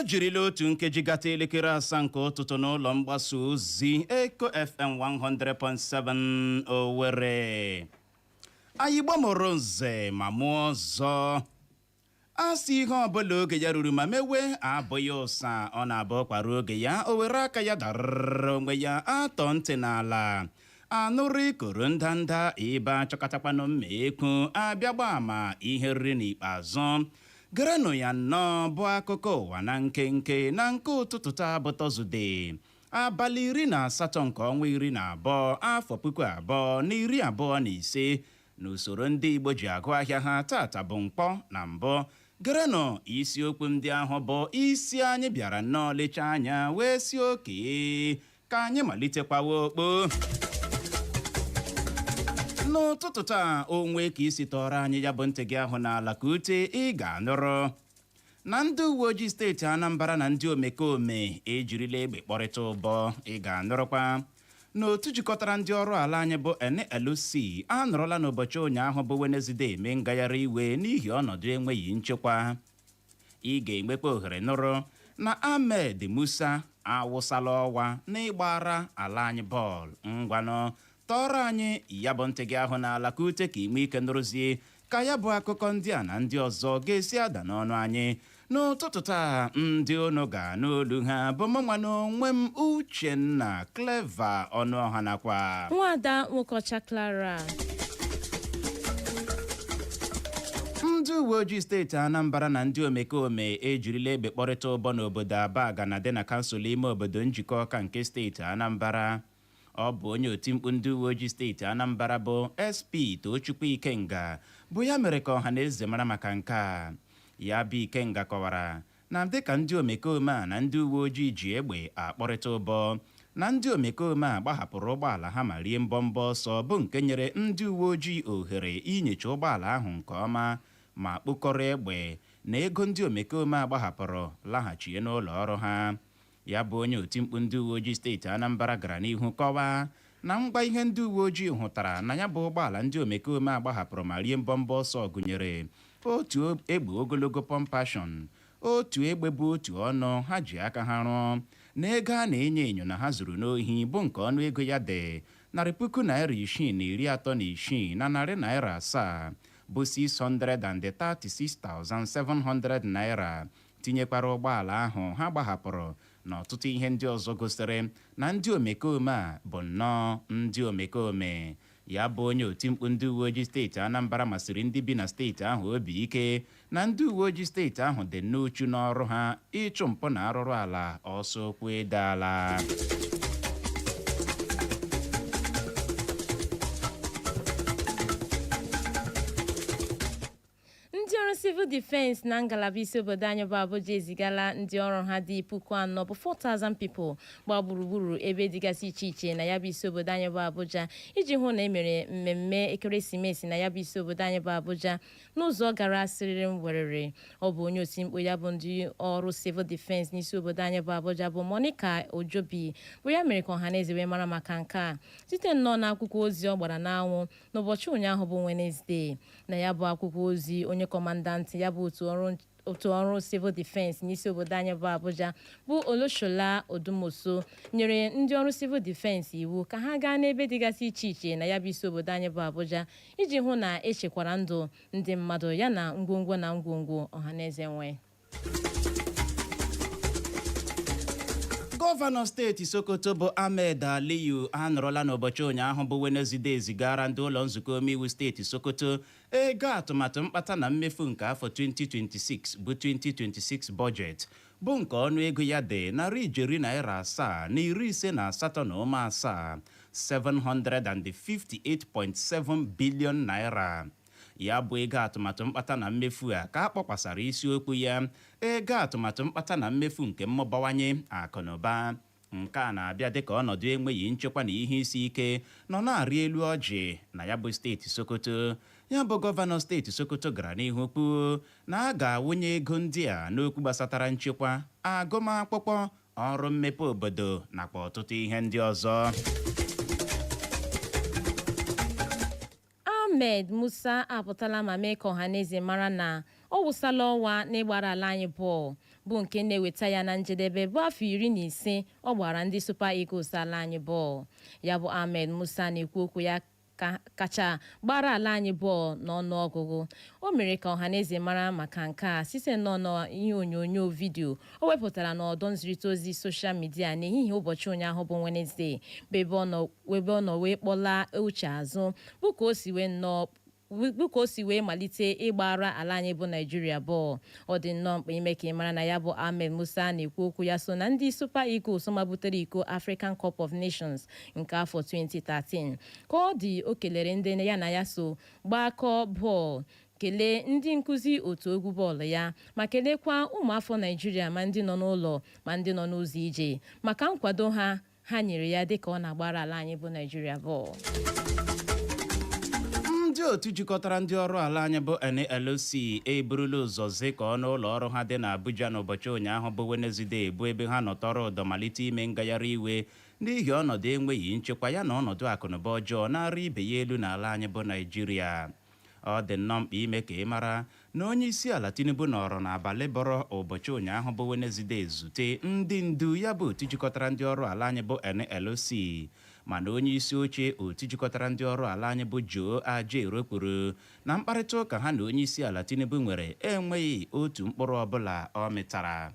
o jirila otu nkeji gata elekere asaa nke ụtụtụ n'ụlọ mgbasa ozi Eko FM 100.7 Owerri. Anyị gbamoro nze ma mụọ ọzọ. Asị ihe ọbụla oge ya ruru ma mewe abụghị ụsa, ọ na-abụ kwara oge ya o were aka ya darara onwe ya atọ ntị n'ala. Anụrụ ikoro ndanda ebe achọkatakwanụ mma ekwu abịa gbaa ma ihe riri n'ikpeazụ. Gerenụ ya nnọọ bụ akụkọ ụwa na nkenke na nke ụtụtụ taa bụ Tọzụde abalị 18 nke ọnwa 12 afọ 2025 n'usoro ndị Igbo ji agụ ahịa ha tata bụ Nkwọ na mbụ. Gerenụ isiokwu ndị ahụ bụ isi anyị bịara nnọọ lecha anya wee si oke ka anyị malitekwawa okpo. N'ụtụtụ taa onwe ka isi tọrọ anyị ya bụ ntị gị ahụ n'ala ka ute ị ga-anụrụ na ndị uwe ojii steeti Anambra na ndị omekome ejirila egbe kpọrịta ụbọ. Ị ga-anụrụkwa n'otu jikọtara ndị ọrụ ala anyị bụ NLC anọrọla n'ụbọchị ụnyaahụ bụ Wenezdee eme ngagharị iwe n'ihi ọnọdụ enweghị nchekwa. Ị ga-enwekwa ohere nụrụ na Ahmed Musa awụsala ọwa n'ịgbara ala anyị bọọlụ. Ngwanụ tọrọ anyị ya bụ ntị gị ahụ n'ala ka ute ka ime ike nụrụzie ka ya bụ akụkọ ndị a na ndị ọzọ ga-esi ada n'ọnụ anyị n'ụtụtụ taa. Ndị unu ga-anụ olu ha bụ mụnwa n'onwe m Uchenna Clever Ọnụọha nakwa Nwada Nwokocha Clara. Ndị uwe ojii steeti Anambra na ndị omekome ejirila egbe kpọrịta ụbọ n'obodo Abaga na dị na kansụl ime obodo njikọ ọka nke steeti Anambra. Ọ bụ onye otimkpu ndị uwe ojii steeti Anambra bụ SP Tochukwu Ikenga bụ ya mere ka ọha na eze mara maka nke a. Ya bụ Ikenga kọwara na dịka ndị omekome a na ndị uwe ojii ji egbe akpọrịta ụbọ na ndị omekome a gbahapụrụ ụgbọala ha ma rie mbọmbọ ọsọ bụ nke nyere ndị uwe ojii ohere inyocha ụgbọala ahụ nke ọma ma kpokọrọ egbe na ego ndị omekome a gbahapụrụ laghachie n'ụlọ ọrụ ha. Ya bụ onye otimkpu ndị uwe ojii steeti Anambra gara n'ihu kọwaa na ngwa ihe ndị uwe ojii hụtara na ya bụ ụgbọala ndị omekome agbahapụrụ ma rie mbọmbọ ọsọ gụnyere otu egbe ogologo pọmpashọn, otu egbe bụ otu ọnụ ha ji aka ha rụọ, na ego a na-enyo enyo na ha zuru n'ohi bụ nke ọnụ ego ya dị 636,736 na narị naira asaa bụ 636,700 naira, tinyekwara ụgbọala ahụ ha gbahapụrụ na ọtụtụ ihe ndị ọzọ gosiri na ndị omekome a bụ nnọọ ndị omekome. Ya bụ onye otimkpu ndị uwe ojii steeti Anambra masịrị ndị bi na steeti ahụ obi ike na ndị uwe ojii steeti ahụ dị n'uchu n'ọrụ ha ịchụ mpụ na arụrụ ala ọsọ okwu edeala. Ndị ọrụ civil defense na ngalaba isi obodo anyị bụ Abuja ezigala ndị ọrụ ha dị 4,000 bụ 4,000 people gba gburugburu ebe dịgasị iche iche na ya bụ isi obodo anyị bụ Abuja iji hụ na emere mmemme ekeresimesi na ya bụ isi obodo anyị bụ Abuja n'ụzọ gara siriri werere. Ọ bụ onye otimkpu ya bụ ndị ọrụ civil defense n'isi obodo anyị bụ Abuja bụ Monica Ojobi bụ ya mere ka ọhaneze wee mara maka nke a site nnọọ n'akwụkwọ ozi ọ gbara n'anwụ n'ụbọchị ụnyaahụ bụ Wenezdee. Na ya bụ akwụkwọ ozi onye kọmandantị ya bụ otu ọrụ civil defense n'isi obodo anyị bụ Abuja bụ Oloshola Odumoso nyere ndị ọrụ civil defense iwu ka ha gaa n'ebe dịgasị iche iche na ya bụ isi obodo anyị bụ Abuja iji hụ na echekwara ndụ ndị mmadụ ya na ngwongwo na ngwongwo ọhaneze nwe. Gọvanọ steeti Sokoto bụ Ahmed Aliyu anọrọla n'ụbọchị ụnyaahụ bụ Wenezdee zigara ndị ụlọ nzukọ omeiwu steeti Sokoto ego atụmatụ mkpata na mmefu nke afọ 2026 bụ 2026 bọjetị bụ nke ọnụ ego ya dị narị ijeri naira 758.7 758.7 bilion naira. Ya bụ ego atụmatụ mkpata na mmefu a ka a kpọkwasara isiokwu ya ego atụmatụ mkpata na mmefu nke mmụbawanye akụnụba. Nke a na-abịa dịka ọnọdụ enweghị nchekwa na ihe isi ike nọ na-arị elu ọjị na ya bụ steeti Sokoto. Ya bụ gọvanọ steeti Sokoto gara n'ihu kwuo na a ga-awụnye ego ndị a n'okwu gbasatara nchekwa, agụmakwụkwọ, ọrụ mmepe obodo nakwa ọtụtụ ihe ndị ọzọ. Ahmed Musa apụtala ma mee ka ọhaneze mara na ọ wụsala ọwa n'ịgbara ala anyị bọọlụ bụ nke na-eweta ya na njedebe bụ afọ 15 ọ gbara ndị Super Eagles ala anyị bọọlụ. Ya bụ Ahmed Musa na-ekwu okwu ya kacha gbara ala anyị bọọlụ n'ọnụọgụgụ. O mere ka ọhaneze mara maka nke a site n'ọnọ ihe onyonyo vidiyo o wepụtara n'ọdọ nzirịta ozi soshal midia n'ehihie ụbọchị ụnyaahụ bụ Wenezdee, bụ ebe ọ nọ wee kpọla uche azụ bụ ka o si wee malite ịgbara ala anyị bụ Naijiria bọọlụ. Ọ dị nnọọ mkpa ime ka ị mara na ya bụ Ahmed Musa na-ekwu okwu ya so na ndị Super Eagles mabutere iko African Cup of Nations nke afọ 2013. Ka ọ dị o kelere ndị ya na ya so gbakọ bọọlụ, kelee ndị nkụzi otu egwu bọọlụ ya ma kelekwa ụmụafọ Naijiria ma ndị nọ n'ụlọ ma ndị nọ n'ụzọ ije maka nkwado ha nyere ya dịka ọ na-agbara ala anyị bụ Naijiria bọọlụ. Ndị otu jikọtara ndị ọrụ ala anyị bụ NLC eburula ụzọ zikọọ n'ụlọ ọrụ ha dị n'Abuja n'ụbọchị ụnyaahụ bụ Wenezdee, bụ ebe ha nọtọrọ ụdọ malite ime ngagharị iwe n'ihi ọnọdụ enweghị nchekwa ya na ọnọdụ akụnụba ọjọọ na-arị ibe ya elu n'ala anyị bụ Naijiria. Ọ dị nnọọ mkpa ime ka ị mara na onye isi ala Tinubu nọrọ n'abalị bọrọ ụbọchị ụnyaahụ bụ Wenezdee zute ndị ndu ya bụ otu jikọtara ndị ọrụ ala anyị bụ NLC, mana onye isi oche otu jikọtara ndị ọrụ ala anyị bụ Joe Ajaero kwuru na mkparịta ụka ha na onye isi ala Tinubu nwere enweghị otu mkpụrụ ọbụla ọ mịtara.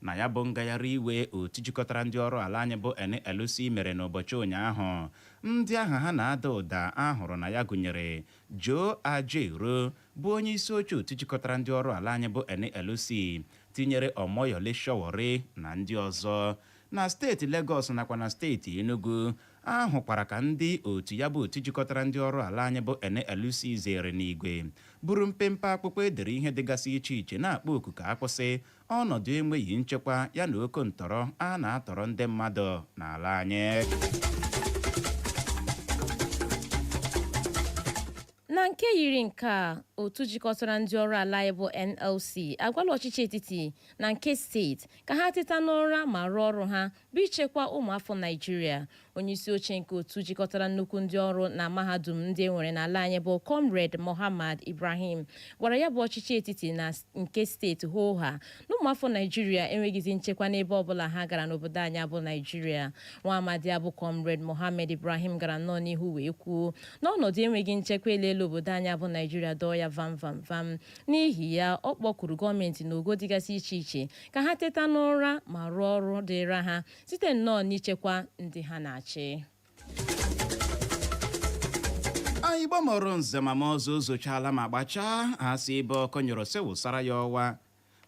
Na ya bụ ngagharị iwe otu jikọtara ndị ọrụ ala anyị bụ NLC mere n'ụbọchị ụnyaahụ, ndị aha ha na-ada ụda ahụrụ na ya gụnyere Joe Ajaero bụ onye isi oche otu jikọtara ndị ọrụ ala anyị bụ NLC, tinyere Omoyole Sowore na ndị ọzọ. Na steeti Lagos nakwa na steeti Enugu ahụkwara ka ndị otu ya bụ otu jikọtara ndị ọrụ ala anyị bụ NLC zere n'igwe buru mpempe akpụkpọ edere ihe dịgasị iche iche na-akpọ oku ka akwụsị ọnọdụ enweghị nchekwa ya na oke ntọrọ a na-atọrọ ndị mmadụ n'ala anyị. Na nke yiri nke a, otu jikọtara ndị ọrụ ala anyị bụ NLC agwala ọchịchị etiti na nke steeti ka ha teta n'ụra ma rụọ ọrụ ha bụ ichekwa ụmụafọ Naijiria. Onye isi oche nke otu jikọtara nnukwu ndị ọrụ na mahadum ndị e nwere n'ala anyị bụ Comrade Mohammed Ibrahim gwara ya bụ ọchịchị etiti na nke steeti ha na ụmụafọ Naijiria enweghịzi nchekwa n'ebe ọbụla ha gara n'obodo anyị bụ Naijiria. Nwa amadi ya bụ Comrade Mohammed Ibrahim gara nnọọ n'ihu wee kwuo na ọnọdụ enweghị nchekwa elele obodo anyị bụ Naijiria dọọ ya vam. N'ihi ya ọ kpọkuru gọọmenti na ogo dịgasị iche iche ka ha teta n'ụra ma rụọ ọrụ dịra ha site nnọọ n'ichekwa ndị ha na-achị. Anyị gbamọrọ nze ma ọzọ zochala ma gbachaa asị ebe ọkọ nyụrụ sị wụsara ya ọwa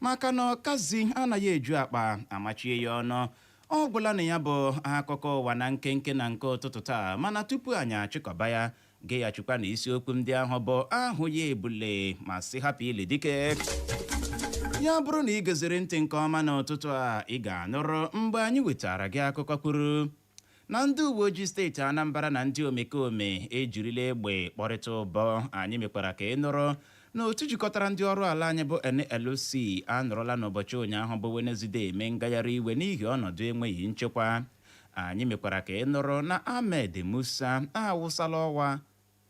maka na ọkazi anaghị eju akpa amachie ya ọnụ. Ọ gwụla na ya bụ akụkọ ụwa na nkenke na nke ụtụtụ taa, mana tupu anyị achịkọba ya geghachikwa na isiokwu ndị ahụ bụ ahụ ya ebule ma sị hapụ ili dike. Ya bụrụ na ị geziri ntị nke ọma n'ụtụtụ a, ị ga-anụrụ mgbe anyị wetara gị akụkọ kwuru na ndị uwe ojii steeti Anambra na ndị omekome ejirila egbe kpọrịta ụbọ. Anyị mekwara ka ị nụrụ na otu jikọtara ndị ọrụ ala anyị bụ NLC anụrụla n'ụbọchị ụnyaahụ bụ Wenezdee eme ngagharị iwe n'ihi ọnọdụ enweghị nchekwa. Anyị mekwara ka ị nụrụ na Ahmed Musa awụsala ọwa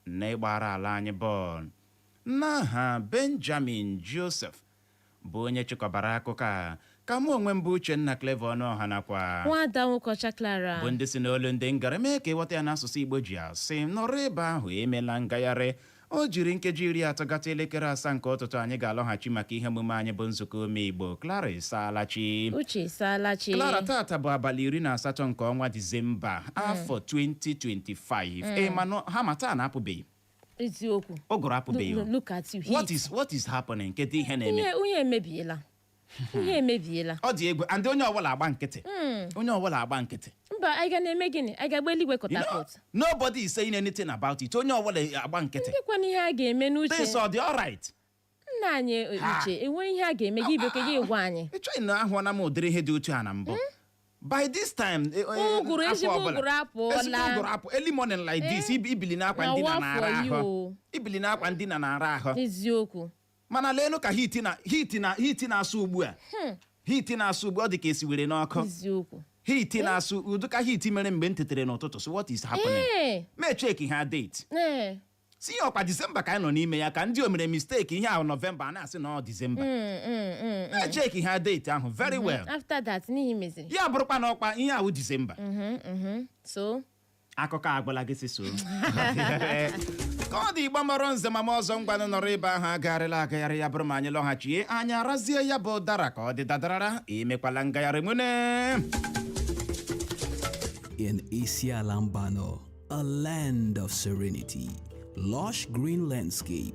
na ịgbara ala anyị bọọlụ. N'aha Benjamin Joseph bụ onye chịkọbara akụkọ a, ka mụ onwe m bụ Uchenna Clever Ọnụọha nakwa Nwada Nwokocha Clara bụ ndị si n'olu ndị ngara mee ka ịghọta ya n'asụsụ Igbo ji asị nọrọ ebe ahụ emela ngagharị. O jiri nkeji 30 gata elekere 7 nke ụtụtụ anyị ga-alọghachi maka ihe omume anyị bụ nzukọ ome Igbo. Clara Isalachi. Uche Isalachi. Clara, tata bụ abalị 18 nke ọnwa Disemba afọ 2025. Manụ ha mata na-apụbeghị. Eziokwu. Ụgụrụ apụbeghị. Look at you. What is happening? Kedu ihe na-eme? Onye emebiela. Ọ dị egwu and onye ọbụla agba nkịtị. Onye ọbụla agba nkịtị. Mba, anyị ga na-eme gịnị? Anyị ga-agba eluigwe kọtapọt. Nobody is saying anything about it. Onye ọbụla agba nkịtị. Ndịkwa n'ihe a ga-eme n'uche. This all the all right. Nna anyị uche enwe ihe a ga-eme gị bekee gị gwa anyị. Ịchọghị na ahụọna m ụdịrị ihe dị otu a na mbụ. By this time, ụgụrụ apụọla. Early morning like this, ibili n'akwa ndina na-ara ahụ. Ibili n'akwa ndina na-ara ahụ. Eziokwu. Mana leenụ ka hiti na-asụ ugbu a. Hiti na-asụ ugbu ọ dị ka esi were n'ọkụ. Eziokwu. Hiti na-asụ ụdị ka hiti mere mgbe m tetere n'ụtụtụ. So what is happening? Mee check ha date. si ya ọkwa Disemba ka anyị nọ n'ime ya ka ndị o mere mistake ihe ahụ Nọvemba a na-asị na ọ Disemba na-echeki ha date ahụ very well after that n'ihi meziri ya bụrụkwa na ọkwa ihe ahụ Disemba so akụkọ agwụla gị si so ka ọ dị Igbo mọrọ nze ma ọzọ ngwanụ nọrọ ebe ahụ agagharịla agagharị ya bụrụ ma anyị lọghachie anyị arazie ya bụ dara ka ọ dị dadarara emekwala ngagharị nwune. In Isiala Mbano, a land of serenity, lush green landscape,